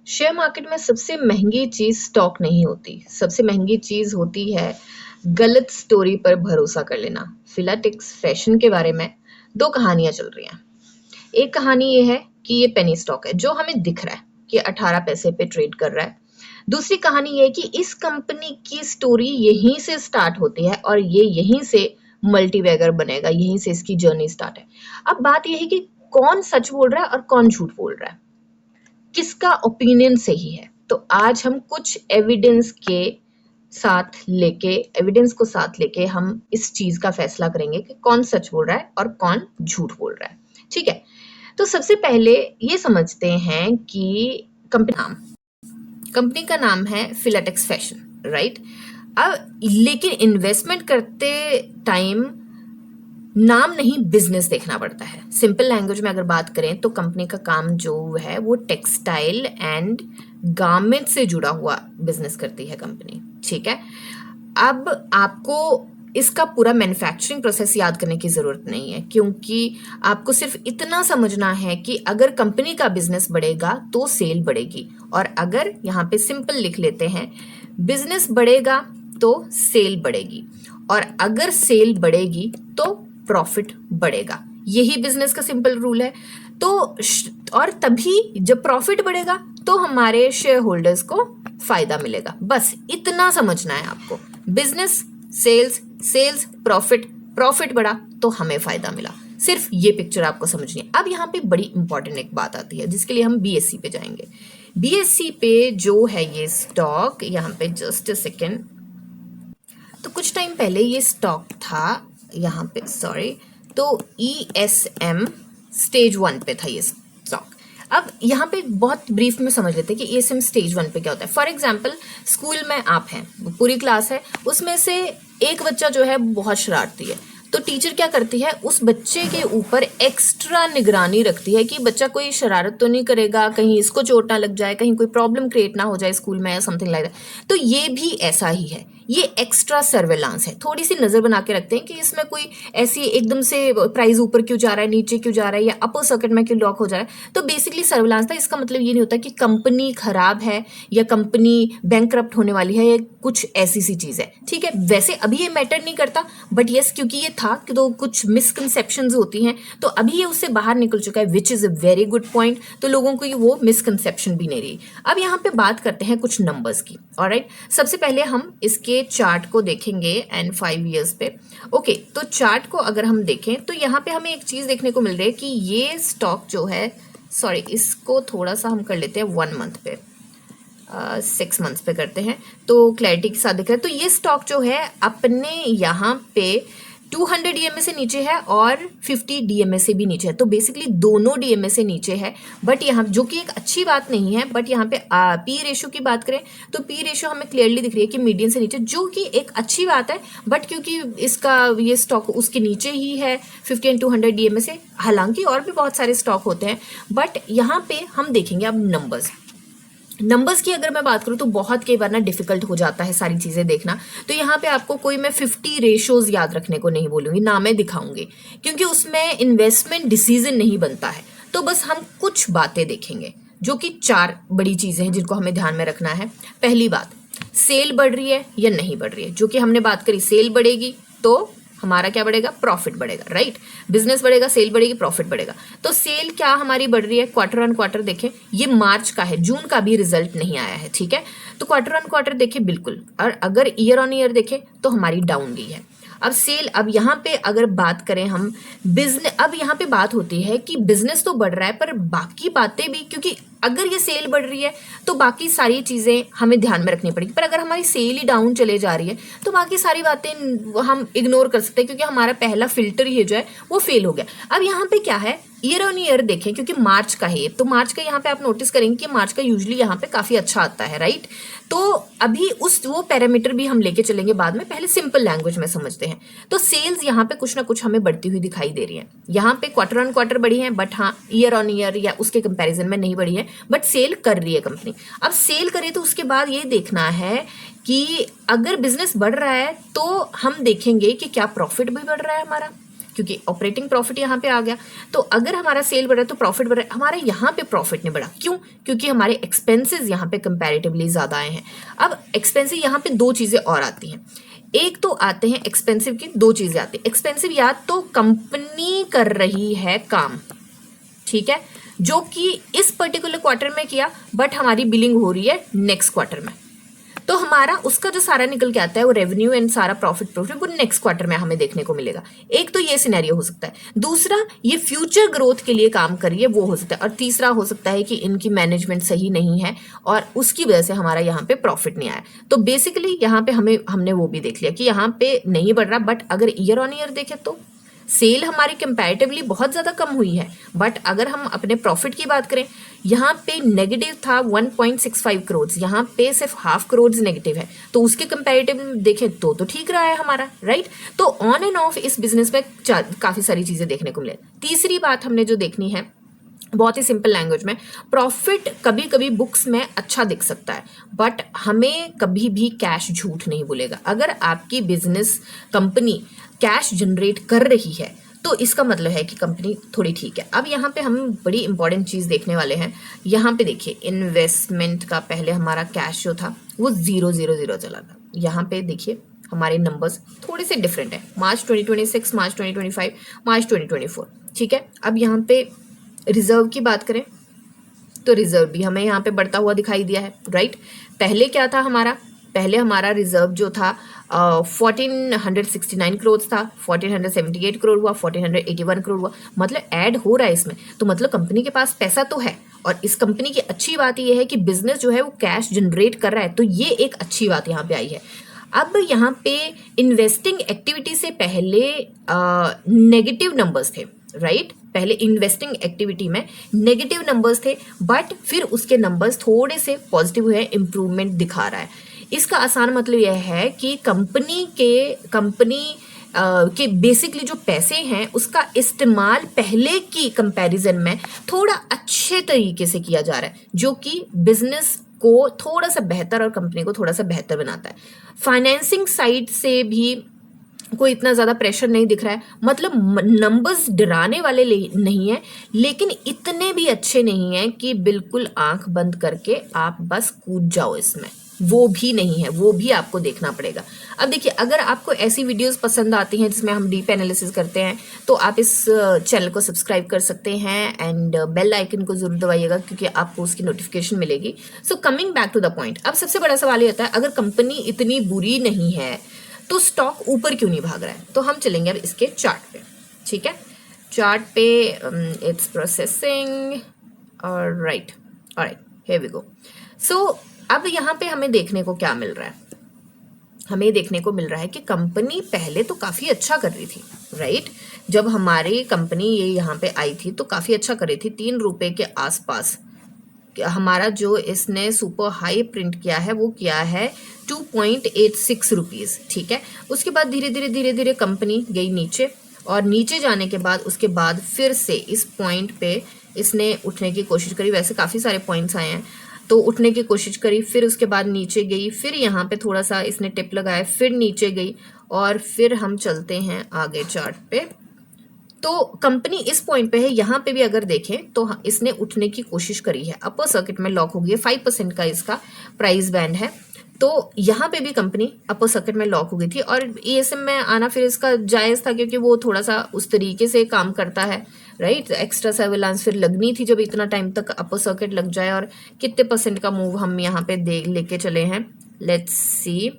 Share market में सबसे महंगी चीज स्टॉक नहीं होती, सबसे महंगी चीज होती है गलत स्टोरी पर भरोसा कर लेना। फिलाटेक्स फैशन के बारे में दो कहानियां चल रही हैं। एक कहानी ये है कि ये पेनी स्टॉक है जो हमें दिख रहा है कि 18 पैसे पे ट्रेड कर रहा है। दूसरी कहानी ये है कि इस कंपनी की स्टोरी यहीं से स्टार्ट होती है और ये यहीं से मल्टीबैगर बनेगा, यहीं से इसकी जर्नी स्टार्ट है। अब बात यह है कि कौन सच बोल रहा है और कौन झूठ बोल रहा है, किसका ओपिनियन सही है। तो आज हम कुछ एविडेंस को साथ लेके हम इस चीज का फैसला करेंगे कि कौन सच बोल रहा है और कौन झूठ बोल रहा है। ठीक है, तो सबसे पहले ये समझते हैं कि कंपनी का नाम है फिलाटेक्स फैशन, राइट। अब लेकिन इन्वेस्टमेंट करते टाइम नाम नहीं बिजनेस देखना पड़ता है। सिंपल लैंग्वेज में अगर बात करें तो कंपनी का काम जो है वो टेक्सटाइल एंड गारमेंट से जुड़ा हुआ बिजनेस करती है कंपनी। ठीक है, अब आपको इसका पूरा मैन्युफैक्चरिंग प्रोसेस याद करने की जरूरत नहीं है, क्योंकि आपको सिर्फ इतना समझना है कि अगर कंपनी का बिजनेस बढ़ेगा तो सेल बढ़ेगी, और अगर यहाँ पे सिंपल लिख लेते हैं बिजनेस बढ़ेगा तो सेल बढ़ेगी, और अगर सेल बढ़ेगी तो प्रॉफिट बढ़ेगा। यही बिजनेस का सिंपल रूल है। तो और तभी जब प्रॉफिट बढ़ेगा तो हमारे शेयर होल्डर्स को फायदा मिलेगा। बस इतना समझना है आपको। Business, sales, sales, profit, profit बढ़ा तो हमें फायदा मिला। सिर्फ ये पिक्चर आपको समझनी है। अब यहाँ पे बड़ी इंपॉर्टेंट एक बात आती है जिसके लिए हम बीएससी पे जाएंगे। बीएससी पे जो है ये स्टॉक, यहाँ पे जस्ट अ सेकेंड, तो कुछ टाइम पहले ये स्टॉक था यहाँ पे, सॉरी, तो ESM स्टेज 1 पे था ये स्टॉक। अब यहाँ पे बहुत ब्रीफ में समझ लेते हैं कि ESM स्टेज 1 पे क्या होता है। फॉर एग्जाम्पल स्कूल में आप हैं, पूरी क्लास है, उसमें से एक बच्चा जो है बहुत शरारती है, तो टीचर क्या करती है, उस बच्चे के ऊपर एक्स्ट्रा निगरानी रखती है कि बच्चा कोई शरारत तो नहीं करेगा, कहीं इसको चोट ना लग जाए, कहीं कोई प्रॉब्लम क्रिएट ना हो जाए स्कूल में या समथिंग लाइक दैट। तो ये भी ऐसा ही है, ये एक्स्ट्रा सर्वेलांस है। थोड़ी सी नजर बना के रखते हैं कि इसमें कोई ऐसी एकदम से प्राइस ऊपर क्यों जा रहा है, नीचे क्यों जा रहा है, या अपर सर्किट में क्यों लॉक हो जा रहा है। तो बेसिकली सर्वेलांस था। इसका मतलब ये नहीं होता कि कंपनी खराब है या कंपनी बैंकरप्ट होने वाली है या कुछ ऐसी सी चीज है। ठीक है, वैसे अभी ये मैटर नहीं करता, बट यस क्योंकि ये था कि तो कुछ मिसकंसेप्शंस होती हैं, तो अभी ये उससे बाहर निकल चुका है, which is a very good point. तो लोगों को वो मिसकंसेप्शन भी नहीं रही। अब यहाँ पे बात करते हैं कुछ नंबर्स की। ऑलराइट, सबसे पहले हम इसके चार्ट को देखेंगे एंड 5 ईयर्स पे। ओके, तो चार्ट को अगर हम देखें तो यहाँ पे हमें एक चीज देखने को मिल रही है कि ये स्टॉक जो है, सॉरी इसको थोड़ा सा हम कर लेते हैं 1 मंथ पे, 6 मंथ्स पे करते हैं तो क्लैरिटी के साथ दिख रहा है। तो ये स्टॉक जो है अपने यहाँ पे 200 डीएमए से नीचे है और 50 डीएमए से भी नीचे है, तो बेसिकली दोनों डीएमए से नीचे है। बट यहाँ जो कि एक अच्छी बात नहीं है, बट यहाँ पे पी रेशो की बात करें तो पी रेशो हमें क्लियरली दिख रही है कि मीडियन से नीचे, जो कि एक अच्छी बात है। बट क्योंकि इसका ये स्टॉक उसके नीचे ही है 50 एंड 200 डीएमए से, हालांकि और भी बहुत सारे स्टॉक होते हैं, बट यहाँ पे हम देखेंगे अब नंबर्स की अगर मैं बात करूं तो बहुत कई बार ना डिफिकल्ट हो जाता है सारी चीजें देखना। तो यहाँ पे आपको कोई मैं 50 रेशोज याद रखने को नहीं बोलूंगी, ना मैं दिखाऊंगी, क्योंकि उसमें इन्वेस्टमेंट डिसीजन नहीं बनता है। तो बस हम कुछ बातें देखेंगे जो कि 4 बड़ी चीजें हैं जिनको हमें ध्यान में रखना है। पहली बात, सेल बढ़ रही है या नहीं बढ़ रही है, जो कि हमने बात करी, सेल बढ़ेगी तो हमारा क्या बढ़ेगा, प्रॉफिट बढ़ेगा, राइट। बिजनेस बढ़ेगा, सेल बढ़ेगी, प्रॉफिट बढ़ेगा। तो सेल क्या हमारी बढ़ रही है, क्वार्टर ऑन क्वार्टर देखें, ये मार्च का है, जून का भी रिजल्ट नहीं आया है। ठीक है, तो क्वार्टर ऑन क्वार्टर देखें बिल्कुल, और अगर ईयर ऑन ईयर देखें तो हमारी डाउन गई है। अब सेल, अब यहाँ पे अगर बात करें हम बिजनेस, अब यहाँ पे बात होती है कि बिजनेस तो बढ़ रहा है पर बाकी बातें भी, क्योंकि अगर ये सेल बढ़ रही है तो बाकी सारी चीजें हमें ध्यान में रखनी पड़ेगी, पर अगर हमारी सेल ही डाउन चले जा रही है तो बाकी सारी बातें हम इग्नोर कर सकते हैं, क्योंकि हमारा पहला फिल्टर ही जो है वो फेल हो गया। अब यहाँ पे क्या है, ईयर ऑन ईयर देखें, क्योंकि मार्च का है, तो मार्च का यहाँ पे आप नोटिस करेंगे कि मार्च का यूजुअली यहाँ पे काफी अच्छा आता है, राइट। तो अभी वो पैरामीटर भी हम लेके चलेंगे बाद में, पहले सिंपल लैंग्वेज में समझते हैं। तो सेल्स यहाँ पे कुछ ना कुछ हमें बढ़ती हुई दिखाई दे रही है। यहाँ पे क्वार्टर ऑन क्वार्टर बढ़ी है, बट हाँ ईयर ऑन ईयर या उसके कंपैरिजन में नहीं बढ़ी है, बट सेल कर रही है कंपनी। अब सेल करे तो उसके बाद ये देखना है कि अगर बिजनेस बढ़ रहा है तो हम देखेंगे कि क्या प्रॉफिट भी बढ़ रहा है हमारा, क्योंकि ऑपरेटिंग प्रॉफिट यहाँ पे आ गया। तो अगर हमारा सेल बढ़ा तो प्रॉफिट बढ़ा, हमारा यहाँ पे प्रॉफिट नहीं बढ़ा। क्यों? क्योंकि हमारे एक्सपेंसेस यहाँ पे कंपैरेटिवली ज़्यादा आए हैं। अब एक्सपेंसिव यहाँ पे दो चीज़ें और आती हैं। एक तो आते हैं एक्सपेंसिव की दो चीज़ें आती हैं। एक्सपेंसिव या तो कंपनी कर रही है काम, ठीक है, जो कि इस पर्टिकुलर क्वार्टर में किया बट हमारी बिलिंग हो रही है नेक्स्ट क्वार्टर में, तो हमारा उसका जो सारा निकल के आता है वो रेवेन्यू एंड सारा प्रॉफिट वो नेक्स्ट क्वार्टर में हमें देखने को मिलेगा। एक तो ये सिनेरियो हो सकता है। दूसरा, ये फ्यूचर ग्रोथ के लिए काम कर रही है, वो हो सकता है। और तीसरा हो सकता है कि इनकी मैनेजमेंट सही नहीं है और उसकी वजह से हमारा यहाँ पे प्रॉफिट नहीं आया। तो बेसिकली यहाँ पे हमने वो भी देख लिया कि यहाँ पे नहीं बढ़ रहा, बट अगर ईयर ऑन ईयर देखें तो सेल हमारी कंपैरेटिवली बहुत ज़्यादा कम हुई है। बट अगर हम अपने प्रॉफिट की बात करें, यहाँ पे नेगेटिव था 1.65 करोड़, यहाँ पे सिर्फ हाफ करोड़ नेगेटिव है, तो उसके कंपैरेटिव देखें तो ठीक रहा है हमारा, राइट। तो ऑन एंड ऑफ इस बिजनेस में काफ़ी सारी चीज़ें देखने को मिले। तीसरी बात हमने जो देखनी है, बहुत ही सिंपल लैंग्वेज में, प्रॉफिट कभी कभी बुक्स में अच्छा दिख सकता है बट हमें कभी भी कैश झूठ नहीं बोलेगा। अगर आपकी बिजनेस कंपनी कैश जनरेट कर रही है तो इसका मतलब है कि कंपनी थोड़ी ठीक है। अब यहाँ पे हम बड़ी इंपॉर्टेंट चीज़ देखने वाले हैं। यहाँ पे देखिए, इन्वेस्टमेंट का पहले हमारा कैश जो था वो 000 चला था। यहाँ पे देखिए हमारे नंबर्स थोड़े से डिफरेंट है, मार्च 2026, मार्च 2025, मार्च 2024, ठीक है। अब यहाँ पे रिजर्व की बात करें तो रिजर्व भी हमें यहाँ पे बढ़ता हुआ दिखाई दिया है, राइट। पहले क्या था हमारा, पहले हमारा रिजर्व जो था 1469 करोड़ था, 1478 करोड़ हुआ, 1481 करोड़ हुआ, मतलब ऐड हो रहा है इसमें। तो मतलब कंपनी के पास पैसा तो है और इस कंपनी की अच्छी बात ये है कि बिजनेस जो है वो कैश जनरेट कर रहा है, तो ये एक अच्छी बात यहाँ पे आई है। अब यहाँ पे इन्वेस्टिंग एक्टिविटी से पहले नेगेटिव नंबर्स थे, राइट। पहले इन्वेस्टिंग एक्टिविटी में नेगेटिव नंबर्स थे बट फिर उसके नंबर्स थोड़े से पॉजिटिव हुए, इंप्रूवमेंट दिखा रहा है। इसका आसान मतलब यह है कि कंपनी के बेसिकली जो पैसे हैं उसका इस्तेमाल पहले की कंपैरिजन में थोड़ा अच्छे तरीके से किया जा रहा है, जो कि बिजनेस को थोड़ा सा बेहतर और कंपनी को थोड़ा सा बेहतर बनाता है। फाइनेंसिंग साइड से भी कोई इतना ज़्यादा प्रेशर नहीं दिख रहा है, मतलब नंबर्स डराने वाले नहीं है लेकिन इतने भी अच्छे नहीं हैं कि बिल्कुल आंख बंद करके आप बस कूद जाओ इसमें, वो भी नहीं है, वो भी आपको देखना पड़ेगा। अब देखिए, अगर आपको ऐसी वीडियोस पसंद आती हैं जिसमें हम डीप एनालिसिस करते हैं तो आप इस चैनल को सब्सक्राइब कर सकते हैं एंड बेल आइकन को जरूर दबाइएगा क्योंकि आपको उसकी नोटिफिकेशन मिलेगी। So coming back to the point, अब सबसे बड़ा सवाल ये होता है, अगर कंपनी इतनी बुरी नहीं है तो स्टॉक ऊपर क्यों नहीं भाग रहा है। तो हम चलेंगे अब इसके चार्ट पे, ठीक है। चार्ट पे it's processing, alright, here we go. So अब यहाँ पे हमें देखने को क्या मिल रहा है, हमें देखने को मिल रहा है कि कंपनी पहले तो काफ़ी अच्छा कर रही थी, राइट। जब हमारी कंपनी ये यहाँ पे आई थी तो काफ़ी अच्छा कर रही थी, 3 रुपए के आसपास हमारा जो इसने सुपर हाई प्रिंट किया है वो किया है 2.86 रुपीज़, ठीक है। उसके बाद धीरे धीरे कंपनी गई नीचे और नीचे जाने के बाद उसके बाद फिर से इस पॉइंट पे इसने उठने की कोशिश करी। वैसे काफ़ी सारे पॉइंट्स आए हैं, तो उठने की कोशिश करी, फिर उसके बाद नीचे गई, फिर यहाँ पे थोड़ा सा इसने टिप लगाया, फिर नीचे गई और फिर हम चलते हैं आगे चार्ट पे। तो कंपनी इस पॉइंट पे है, यहाँ पे भी अगर देखें तो इसने उठने की कोशिश करी है, अपर सर्किट में लॉक हो गई है, 5% का इसका प्राइस बैंड है। तो यहाँ पे भी कंपनी अपर सर्किट में लॉक हो गई थी और ESM में आना फिर इसका जायज़ था क्योंकि वो थोड़ा सा उस तरीके से काम करता है, राइट। एक्स्ट्रा सर्विलांस फिर लगनी थी जब इतना टाइम तक अपर सर्किट लग जाए। और कितने % का मूव हम यहाँ पे देख लेके चले हैं, लेट्स सी,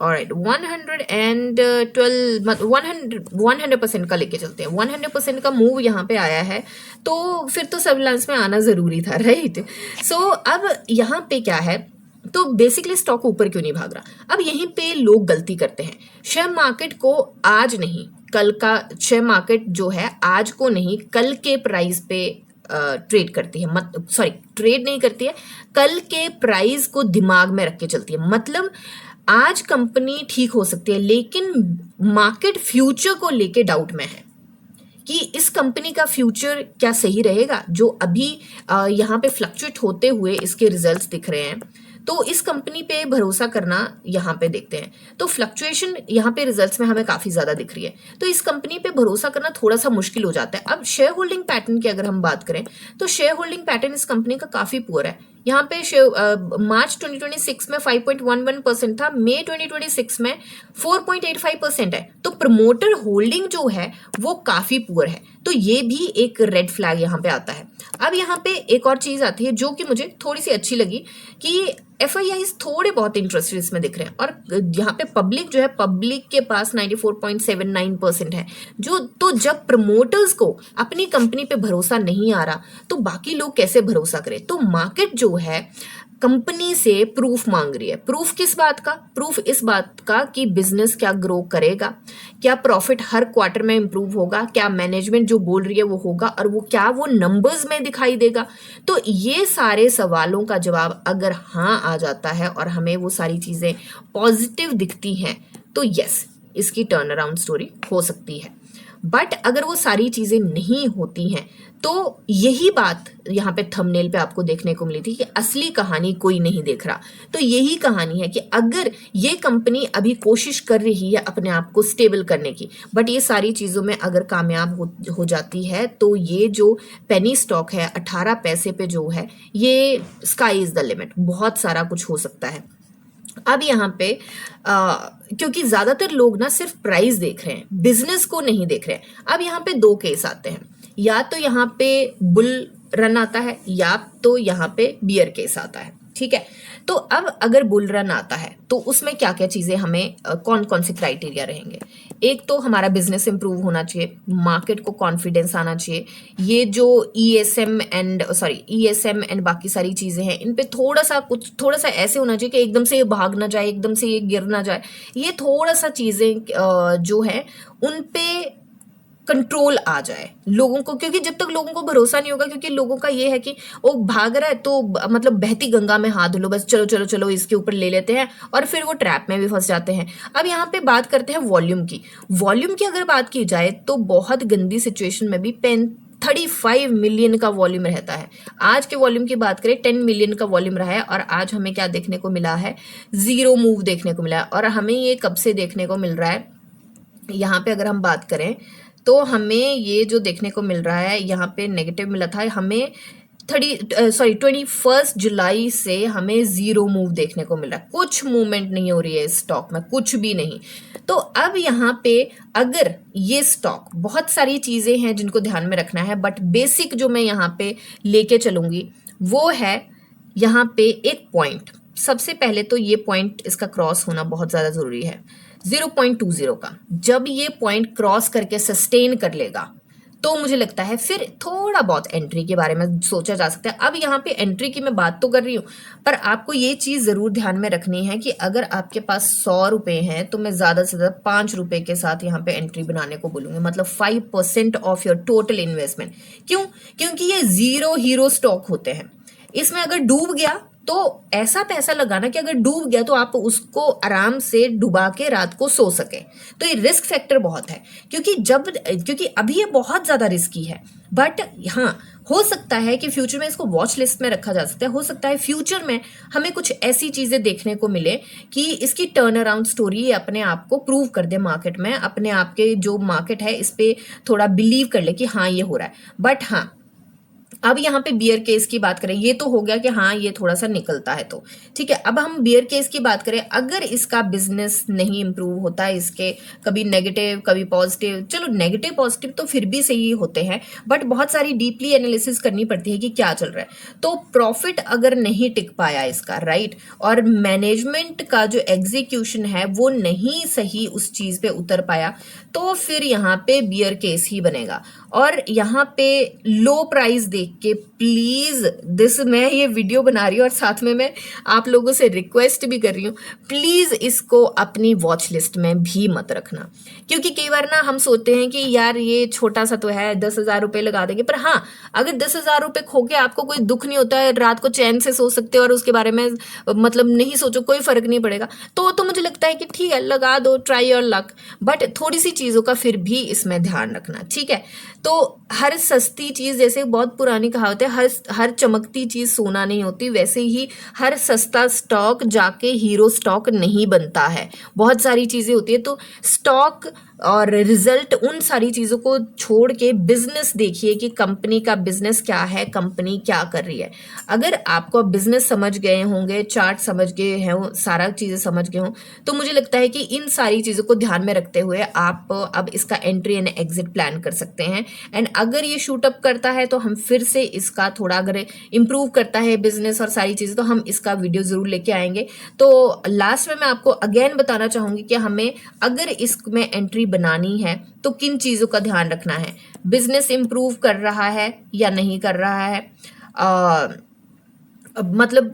ऑलराइट 100% का लेके चलते हैं। 100% का मूव यहाँ पे आया है तो फिर तो सर्विलांस में आना ज़रूरी था, राइट। सो अब यहाँ पे क्या है, तो बेसिकली स्टॉक ऊपर क्यों नहीं भाग रहा। अब यहीं पे लोग गलती करते हैं, शेयर मार्केट को आज नहीं कल का, शेयर मार्केट जो है आज को नहीं कल के प्राइस पे ट्रेड करती है, सॉरी ट्रेड नहीं करती है, कल के प्राइस को दिमाग में रख के चलती है। मतलब आज कंपनी ठीक हो सकती है लेकिन मार्केट फ्यूचर को लेके डाउट में है कि इस कंपनी का फ्यूचर क्या सही रहेगा। जो अभी यहाँ पे फ्लक्चुएट होते हुए इसके रिजल्ट्स दिख रहे हैं तो इस कंपनी पे भरोसा करना यहाँ पे देखते हैं, तो फ्लक्चुएशन यहाँ पे रिजल्ट्स में हमें काफी ज्यादा दिख रही है, तो इस कंपनी पे भरोसा करना थोड़ा सा मुश्किल हो जाता है। अब शेयर होल्डिंग पैटर्न की अगर हम बात करें तो शेयर होल्डिंग पैटर्न इस कंपनी का काफी पुअर है। यहाँ पे मार्च 2026 में 5.11% था, मई 2026 में 4.85% है, तो प्रमोटर होल्डिंग जो है वो काफी पुअर है, तो ये भी एक रेड फ्लैग यहाँ पे आता है। अब यहाँ पे एक और चीज आती है जो कि मुझे थोड़ी सी अच्छी लगी कि FIIs थोड़े बहुत इंटरेस्टेड इसमें दिख रहे हैं, और यहाँ पे पब्लिक जो है, पब्लिक के पास 94.79% है, जो तो जब प्रमोटर्स को अपनी कंपनी पे भरोसा नहीं आ रहा तो बाकी लोग कैसे भरोसा करें। तो मार्केट जो है कंपनी से प्रूफ मांग रही है। प्रूफ किस बात का? प्रूफ इस बात का कि बिजनेस क्या ग्रो करेगा, क्या प्रॉफिट हर क्वार्टर में इंप्रूव होगा, क्या मैनेजमेंट जो बोल रही है वो होगा, और वो क्या वो नंबर्स में दिखाई देगा। तो ये सारे सवालों का जवाब अगर हाँ आ जाता है और हमें वो सारी चीजें पॉजिटिव दिखती हैं तो यस, इसकी टर्न अराउंड स्टोरी हो सकती है। बट अगर वो सारी चीजें नहीं होती हैं तो यही बात यहाँ पे थंबनेल पे आपको देखने को मिली थी कि असली कहानी कोई नहीं देख रहा। तो यही कहानी है कि अगर ये कंपनी अभी कोशिश कर रही है अपने आप को स्टेबल करने की, बट ये सारी चीजों में अगर कामयाब हो जाती है तो ये जो पेनी स्टॉक है 18 पैसे पे जो है, ये स्काई इज द लिमिट, बहुत सारा कुछ हो सकता है। अब यहाँ पे क्योंकि ज्यादातर लोग ना सिर्फ प्राइस देख रहे हैं, बिजनेस को नहीं देख रहे हैं। अब यहाँ पे दो केस आते हैं, या तो यहाँ पे बुल रन आता है या तो यहाँ पे बियर केस आता है, ठीक है। तो अब अगर बुल रन आता है तो उसमें क्या क्या चीजें हमें कौन कौन से क्राइटेरिया रहेंगे? एक तो हमारा बिजनेस इंप्रूव होना चाहिए, मार्केट को कॉन्फिडेंस आना चाहिए, ये जो ESM एंड बाकी सारी चीजें हैं इन पे थोड़ा सा ऐसे होना चाहिए कि एकदम से ये भाग ना जाए, एकदम से ये गिर ना जाए। ये थोड़ा सा चीजें जो है उन पे कंट्रोल आ जाए लोगों को, क्योंकि जब तक लोगों को भरोसा नहीं होगा, क्योंकि लोगों का ये है कि वो भाग रहा है तो मतलब बहती गंगा में हाथ धो लो, बस चलो चलो चलो इसके ऊपर ले लेते हैं, और फिर वो ट्रैप में भी फंस जाते हैं। अब यहाँ पे बात करते हैं वॉल्यूम की। वॉल्यूम की अगर बात की जाए तो बहुत गंदी सिचुएशन में भी 35 मिलियन का वॉल्यूम रहता है। आज के वॉल्यूम की बात करें 10 मिलियन का वॉल्यूम रहा है, और आज हमें क्या देखने को मिला है? जीरो मूव देखने को मिला है। और हमें ये कब से देखने को मिल रहा है? यहाँ पे अगर हम बात करें तो हमें ये जो देखने को मिल रहा है, यहाँ पे नेगेटिव मिला था हमें 21 जुलाई से हमें जीरो मूव देखने को मिल रहा है, कुछ मूवमेंट नहीं हो रही है इस स्टॉक में, कुछ भी नहीं। तो अब यहाँ पे अगर ये स्टॉक, बहुत सारी चीजें हैं जिनको ध्यान में रखना है, बट बेसिक जो मैं यहाँ पे लेके चलूंगी वो है यहाँ पे एक पॉइंट। सबसे पहले तो ये पॉइंट इसका क्रॉस होना बहुत ज्यादा जरूरी है, 0.20 का। जब ये पॉइंट क्रॉस करके सस्टेन कर लेगा तो मुझे लगता है फिर थोड़ा बहुत एंट्री के बारे में सोचा जा सकता है। अब यहाँ पे एंट्री की मैं बात तो कर रही हूँ, पर आपको ये चीज जरूर ध्यान में रखनी है कि अगर आपके पास 100 रुपए हैं तो मैं ज्यादा से ज्यादा 5 रुपए के साथ यहाँ पे एंट्री बनाने को बोलूंगी, मतलब 5% ऑफ योर टोटल इन्वेस्टमेंट। क्यों? क्योंकि ये जीरो हीरो स्टॉक होते हैं, इसमें अगर डूब गया तो ऐसा पैसा लगाना कि अगर डूब गया तो आप उसको आराम से डुबा के रात को सो सके। तो ये रिस्क फैक्टर बहुत है, क्योंकि अभी ये बहुत ज्यादा रिस्की है। बट हाँ, हो सकता है कि फ्यूचर में इसको वॉच लिस्ट में रखा जा सकता है। हो सकता है फ्यूचर में हमें कुछ ऐसी चीजें देखने को मिले कि इसकी टर्न अराउंड स्टोरी अपने आप को प्रूव कर दे मार्केट में, अपने आप के जो मार्केट है इस पे थोड़ा बिलीव कर ले कि हाँ ये हो रहा है। बट हाँ, अब यहाँ पे बियर केस की बात करें, ये तो हो गया कि हाँ ये थोड़ा सा निकलता है, तो ठीक है। अब हम बियर केस की बात करें, अगर इसका बिजनेस नहीं इंप्रूव होता है, इसके कभी नेगेटिव कभी पॉजिटिव, चलो नेगेटिव पॉजिटिव तो फिर भी सही होते हैं, बट बहुत सारी डीपली एनालिसिस करनी पड़ती है कि क्या चल रहा है। तो प्रॉफिट अगर नहीं टिक पाया इसका, राइट, और मैनेजमेंट का जो एग्जीक्यूशन है वो नहीं सही उस चीज पे उतर पाया, तो फिर यहाँ पे बियर केस ही बनेगा। और यहाँ पे लो प्राइस देख के प्लीज, मैं ये वीडियो बना रही हूँ और साथ में मैं आप लोगों से रिक्वेस्ट भी कर रही हूँ, प्लीज इसको अपनी वॉच लिस्ट में भी मत रखना। क्योंकि कई बार ना हम सोचते हैं कि यार ये छोटा सा तो है, 10,000 रुपए लगा देंगे, पर हाँ, अगर 10,000 रुपए खो के आपको कोई दुख नहीं होता है, रात को चैन से सो सकते हो और उसके बारे में मतलब नहीं सोचो, कोई फर्क नहीं पड़ेगा, तो मुझे लगता है कि ठीक है, लगा दो, ट्राई योर लक। बट थोड़ी सी चीजों का फिर भी इसमें ध्यान रखना, ठीक है। तो हर सस्ती चीज, जैसे बहुत पुरानी कहावत है, हर चमकती चीज सोना नहीं होती, वैसे ही हर सस्ता स्टॉक जाके हीरो स्टॉक नहीं बनता है। बहुत सारी चीजें होती है, तो स्टॉक और रिजल्ट, उन सारी चीजों को छोड़ के बिजनेस देखिए कि कंपनी का बिजनेस क्या है, कंपनी क्या कर रही है। अगर आपको बिजनेस समझ गए होंगे, चार्ट समझ गए हैं, सारा चीजें समझ गए हों, तो मुझे लगता है कि इन सारी चीजों को ध्यान में रखते हुए आप अब इसका एंट्री एंड एग्जिट प्लान कर सकते हैं। एंड अगर ये शूट अप करता है तो हम फिर से इसका थोड़ा, अगर इंप्रूव करता है बिजनेस और सारी चीजें, तो हम इसका वीडियो जरूर लेके आएंगे। तो लास्ट में मैं आपको अगेन बताना चाहूंगी कि हमें अगर इसमें एंट्री बनानी है तो किन चीजों का ध्यान रखना है। बिजनेस इंप्रूव कर रहा है या नहीं कर रहा है, मतलब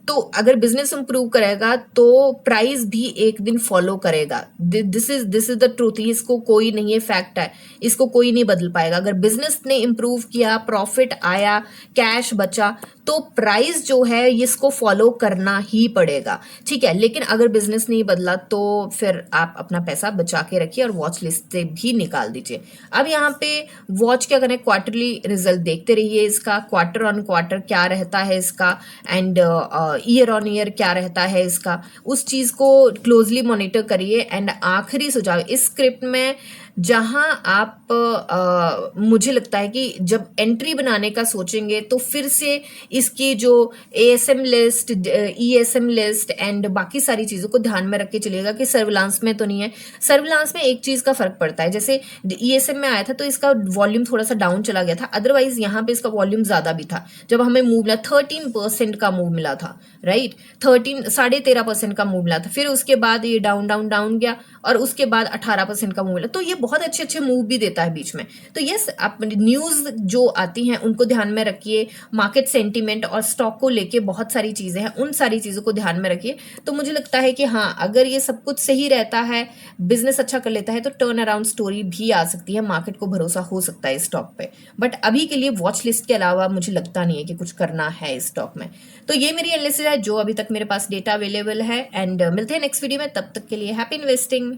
तो अगर बिजनेस इंप्रूव करेगा तो प्राइस भी एक दिन फॉलो करेगा। दिस इज द ट्रूथ, इसको कोई नहीं है, फैक्ट है, इसको कोई नहीं बदल पाएगा। अगर बिजनेस ने इंप्रूव किया, प्रॉफिट आया, कैश बचा, तो प्राइस जो है इसको फॉलो करना ही पड़ेगा, ठीक है। लेकिन अगर बिजनेस नहीं बदला तो फिर आप अपना पैसा बचा के रखिए और वॉच लिस्ट से भी निकाल दीजिए। अब यहाँ पे वॉच क्या करें, क्वार्टरली रिजल्ट देखते रहिए, इसका क्वार्टर ऑन क्वार्टर क्या रहता है इसका, एंड ईयर ऑन ईयर क्या रहता है इसका, उस चीज को क्लोजली मॉनिटर करिए। एंड आखिरी सुझाव, इस स्क्रिप्ट में जहां आप मुझे लगता है कि जब एंट्री बनाने का सोचेंगे तो फिर से इसकी जो ASM list, ESM list and बाकी सारी चीजों को ध्यान में रख के चलिएगा कि सर्विलांस में तो नहीं है। सर्विलांस में एक चीज का फर्क पड़ता है, जैसे ईएसएम में आया था तो इसका वॉल्यूम थोड़ा सा डाउन चला गया था, अदरवाइज यहाँ पे इसका वॉल्यूम ज्यादा भी था। जब हमें मूव मिला 13% का मूव मिला था, राइट, 13.5% का मूव मिला था, फिर उसके बाद ये डाउन डाउन डाउन गया और उसके बाद 18% का मूव मिला। तो ये बहुत अच्छे अच्छे मूव भी देता है बीच में। तो यस, आप न्यूज जो आती हैं उनको ध्यान में रखिए, मार्केट सेंटीमेंट और स्टॉक को लेके बहुत सारी चीजें हैं, उन सारी चीजों को ध्यान में रखिए। तो मुझे लगता है कि हाँ, अगर ये सब कुछ सही रहता है, बिजनेस अच्छा कर लेता है, तो टर्न अराउंड स्टोरी भी आ सकती है, मार्केट को भरोसा हो सकता है स्टॉक पे। बट अभी के लिए वॉच लिस्ट के अलावा मुझे लगता नहीं है कि कुछ करना है इस स्टॉक में। तो ये मेरी एनालिसिस है जो अभी तक मेरे पास डेटा अवेलेबल है, एंड मिलते हैं नेक्स्ट वीडियो में। तब तक के लिए हैप्पी इन्वेस्टिंग।